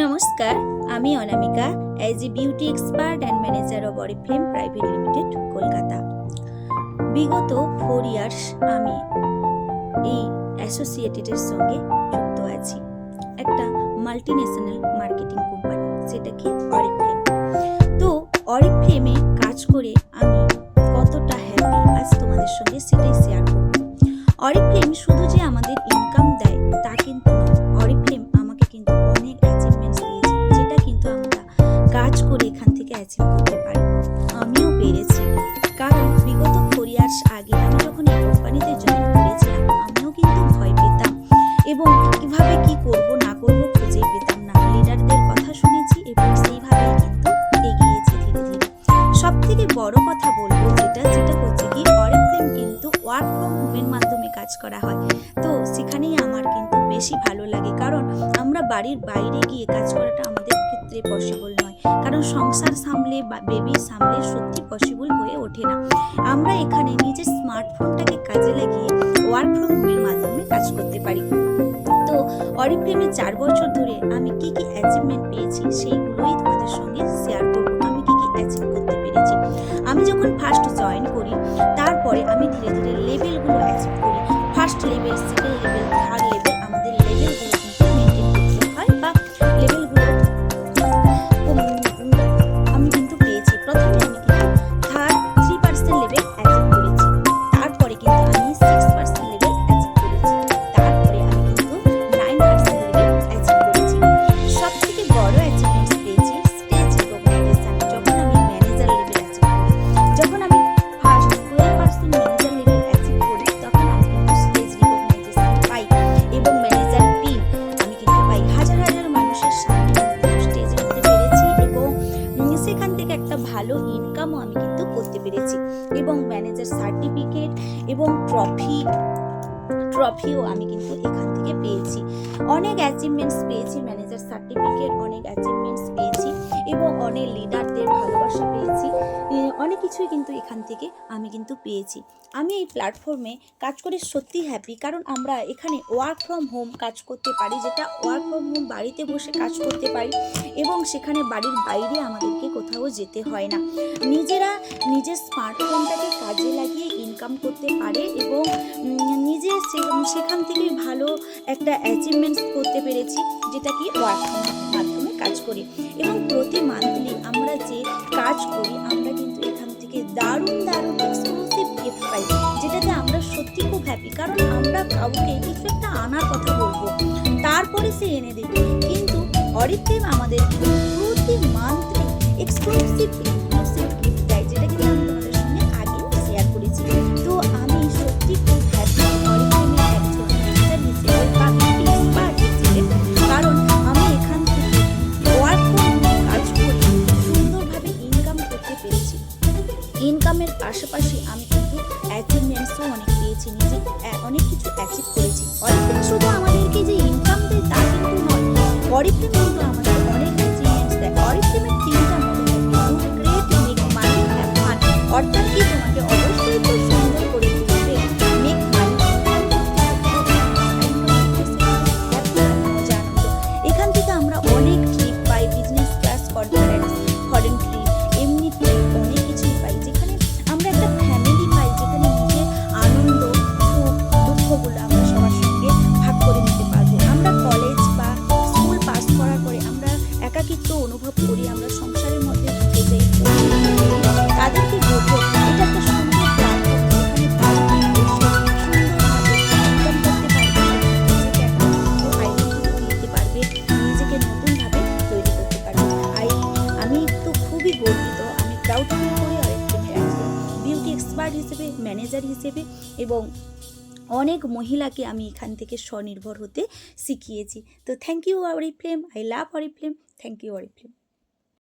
নমস্কার, আমি Anamika, as a beauty expert and manager of Oriflame private limited, Kolkata. বিগত 4 years আমি এই অ্যাসোসিয়েটেডের সঙ্গে যুক্ত আছি। একটা মাল্টিন্যাশনাল মার্কেটিং কোম্পানি, সেটা কি অরিফ্লেম। তো অরিফ্লেমে কাজ করে আমি কতটা হ্যাপি আজ তোমাদের সঙ্গে সেটাই শেয়ার করব। অরিফ্লেম শুধু যে আমাদের ইনকাম দেয় তা কিন্তু নয়, অরিফ্লেম আমাকে কিন্তু অনেক অ্যাচিভমেন্টস দিয়েছে, যেটা কিন্তু আমরা কাজ করে এখান থেকে অ্যাচিভ করতে পারি। আমিও পেরেছি, কারণ বিগত 4 ইয়ার্স আগে আমি যখন এই কোম্পানিতে জয়েন করেছিলাম আমিও কিন্তু ভয় পেতাম এবং কিভাবে কি করব না করব খুঁজে পেতাম না। লিডারদের কথা শুনেছি এবং সেইভাবেই কিন্তু এগিয়েছি ধীরে ধীরে। সব থেকে বড় কথা বলবো যেটা হচ্ছে কি, অরিফ্লেম কিন্তু ওয়ার্ক ফ্রম হোমের মাধ্যমে কাজ করা হয়। তো সেখানেই আমার কিন্তু বেশি ভালো লাগে, কারণ আমরা বাড়ির বাইরে গিয়ে কাজ করাটা আমাদের ক্ষেত্রে পসিবল নয়, কারণ সংসার সামলে বা বেবি সামলে সত্যি পসিবল হয়ে ওঠে না। আমরা এখানে নিজের স্মার্টফোনটাকে কাজে লাগিয়ে ওয়ার্ক ফ্রম হোমের মাধ্যমে কাজ করতে পারি। তো অরিফ্লেমে 4 বছর ধরে আমি কি কি অ্যাচিভমেন্ট পেয়েছি সেইগুলোই তোমাদের সঙ্গে শেয়ার করবো। আমি কি কি অ্যাচিভ করতে পেরেছি। আমি যখন ফার্স্ট জয়েন করি তারপরে আমি ধীরে ধীরে লেভেলগুলো অ্যাচিভ করি। First level, second level, third level, আমাদের লেভেলগুলো কিন্তু মেনটেন করতে হয় বা লেভেলগুলো আমি কিন্তু পেয়েছি। প্রথমে আমি কিন্তু 3% লেভেল অ্যাচিভ করেছি, তারপরে কিন্তু আমি 6% লেভেল অ্যাচিভ করেছি, তারপরে আমি কিন্তু 9% লেভেল অ্যাচিভ করেছি। সব থেকে বড় অ্যাচিভমেন্টস পেয়েছি স্টেজ রিকগনাইজেশন, যখন আমি ম্যানেজার লেভেল অ্যাচিভ করি। যখন আমি ফার্স্ট 12% ম্যানেজার লেভেল অ্যাচিভ করি তখন আমি কিন্তু স্টেজ রিকগনাইজেশন পাই এবং ম্যানেজার পিন আমি কিন্তু পাই। হাজার হাজার মানুষের সামনে স্টেজে উঠতে পেরেছি এবং সেখান থেকে একটা ভালো ইনকামও আমি কিন্তু করতে পেরেছি এবং ম্যানেজার সার্টিফিকেট এবং ট্রফিও আমি কিন্তু এখান থেকে পেয়েছি। অনেক অ্যাচিভমেন্টস পেয়েছি, ম্যানেজার সার্টিফিকেট, অনেক অ্যাচিভমেন্টস পেয়েছি এবং অনেক লিডারদের ভালোবাসা পেয়েছি। অনেক কিছুই কিন্তু এখান থেকে আমি কিন্তু পেয়েছি। আমি এই প্ল্যাটফর্মে কাজ করে সত্যি হ্যাপি, কারণ আমরা এখানে ওয়ার্ক ফ্রম হোম কাজ করতে পারি, যেটা ওয়ার্ক ফ্রম হোম বাড়িতে বসে কাজ করতে পারি এবং সেখানে বাড়ির বাইরে আমাদেরকে কোথাও যেতে হয় না। নিজেরা নিজের স্মার্টফোনটাকে কাজে লাগিয়ে ইনকাম করতে পারে এবং নিজে সেখান থেকে ভালো একটা অ্যাচিভমেন্টস করতে পেরেছি, যেটা কি ওয়ার্ক ফ্রম হোমের মাধ্যমে কাজ করি। এবং প্রতি মান্থলি আমরা যে কাজ করি আমরা কিন্তু এখান থেকে দারুণ দারুণ এক্সক্লুসিভ গিফট পাই, যেটাতে আমরা সত্যি খুব হ্যাপি, কারণ আমরা কাউকে কিছু একটা আনার কথা বলবো তারপরে সে এনে দেবে, কিন্তু অরিফ্লেম আমাদের প্রতি মান্থলি এক্সক্লুসিভ গিফট দেয়, যেটা কিন্তু আমি তোমাদের সঙ্গে আগে শেয়ার করেছি। তো আমি সত্যি খুব হ্যাপি অরিফ্লেমের একজন ম্যানেজার হিসেবে বা বিউটি এক্সপার্ট হিসেবে, কারণ আমি এখান থেকে ওয়ার্ক ফ্রম হোম কাজ করে সুন্দরভাবে ইনকাম করতে পেরেছি। ইনকামের পাশাপাশি আমি কিন্তু অ্যাচিভমেন্টসও অনেক পেয়েছি, নিজে অনেক কিছু অ্যাচিভ করেছি। অরিফ্লেম শুধু আমাদেরকে যে ইনকাম দেয় তা কিন্তু নয়, অরিফ্লেম কিন্তু আমাদের অনেক অ্যাচিভমেন্টস দেয়। অরিফ্লেমের 3টা মনোভাব, great, make money, have fun. অর্থাৎ কি, তোমাকে অবশ্যই খুব সুন্দর করে তুলবে, মেক মানি, মজা আনন্দ। এখান থেকে আমরা অনেক ট্রিপ পাই, business class, conference, foreign trip, এমনি ট্রিপ, অনেক কিছুই পাই, যেখানে আমরা একটা ফ্যামিলি পাই, যেখানে নিজের আনন্দ সুখ দুঃখগুলো আমরা সবার সঙ্গে ভাগ করে নিতে পারবো। আমরা কলেজ বা স্কুল পাস করার পরে আমরা একাকিত্ব অনুভব করি, আমরা সংসারের মধ্যে ঢুকে যাই, তাদেরকে বলবো এটা একটা সুন্দর প্ল্যাটফর্ম, যেখানে বাড়িতে বসে সুন্দরভাবে ইনকাম করতে পারবে, নিজেকে একটা আইডেন্টিটি দিতে পারবে, নিজেকে নতুনভাবে তৈরি করতে পারবে। আমি তো খুবই গর্বিত, আমি প্রাউড ফিল করি অরিফ্লেমের একজন বিউটি এক্সপার্ট হিসেবে, ম্যানেজার হিসেবে, এবং অনেক মহিলাকে আমি এখান থেকে স্বনির্ভর হতে শিখিয়েছি। তো thank you Oriflame, I love Oriflame, thank you Oriflame.